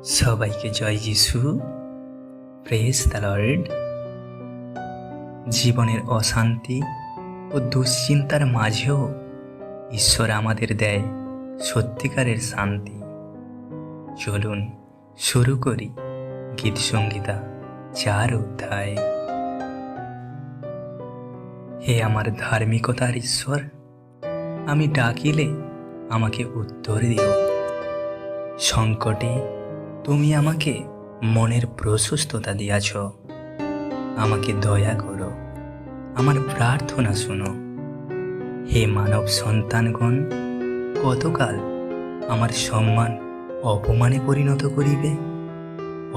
সবাইকে জয় যিশু। Praise the lord. জীবনের অশান্তি ও দুশ্চিন্তার মাঝেও ঈশ্বর আমাদের দেয় সত্যিকারের শান্তি। চলুন শুরু করি গীতসংগীতা 4 অধ্যায়। হে আমার ধার্মিকতার ঈশ্বর, আমি ডাকিলে আমাকে উত্তর দিও। সংকটে তুমি আমাকে মনের প্রশস্ততা দিয়াছ। আমাকে দয়া করো, আমার প্রার্থনা শুনো। হে মানব সন্তানগণ, কতকাল আমার সম্মান অপমানে পরিণত করিবে,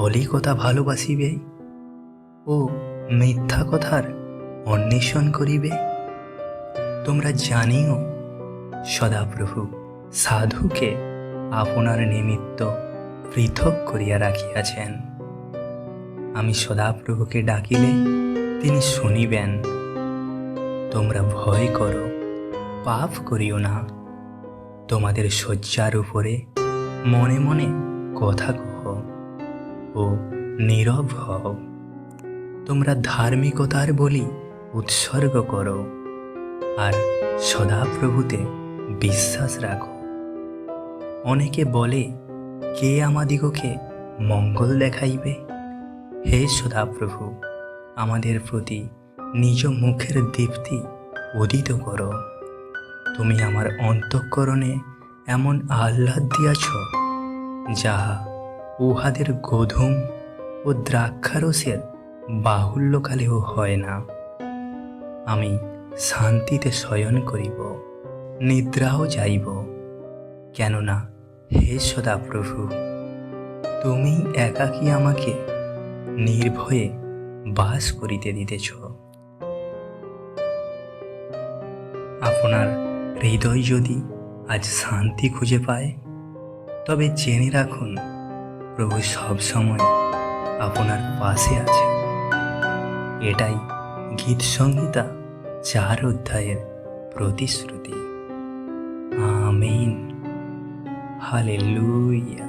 অলিকতা ভালোবাসিবে ও মিথ্যা কথার অন্বেষণ করিবে? তোমরা জানিও, সদাপ্রভু সাধুকে আপনার নিমিত্ত পৃথক করিয়া রাখিয়াছেন। আমি সদাপ্রভুকে ডাকিলে তিনি শুনিবেন। তোমরা ভয় করো, পাপ করিও না। তোমাদের শয্যার উপরে মনে মনে কথা কহ ও নীরব হও। তোমরা ধার্মিকতার বলি উৎসর্গ করো আর সদাপ্রভুতে বিশ্বাস রাখো। অনেকে বলে, কে আমাদিগকে মঙ্গল দেখাইবে? হে সদাপ্রভু, আমাদের প্রতি নিজ মুখের দীপ্তি উদিত করো। তুমি আমার অন্তঃকরণে এমন আহ্লাদ দিয়াছ, যাহা উহাদের গোধূম ও দ্রাক্ষারসের বাহুল্যকালেও হয় না। আমি শান্তিতে শয়ন করিব, নিদ্রাও যাইব, কেননা হে সদাপ্রভু, তুমি একাকী আমাকে নির্ভয়ে বাস করিতে দিতেছ। আপনার হৃদয় যদি আজ শান্তি খুঁজে পায়, তবে জেনে রাখুন, প্রভু সবসময় আপনার পাশে আছে। এটাই গীতসংহিতা 4 অধ্যায়ের প্রতিশ্রুতি। আমিন। হালেলুয়া।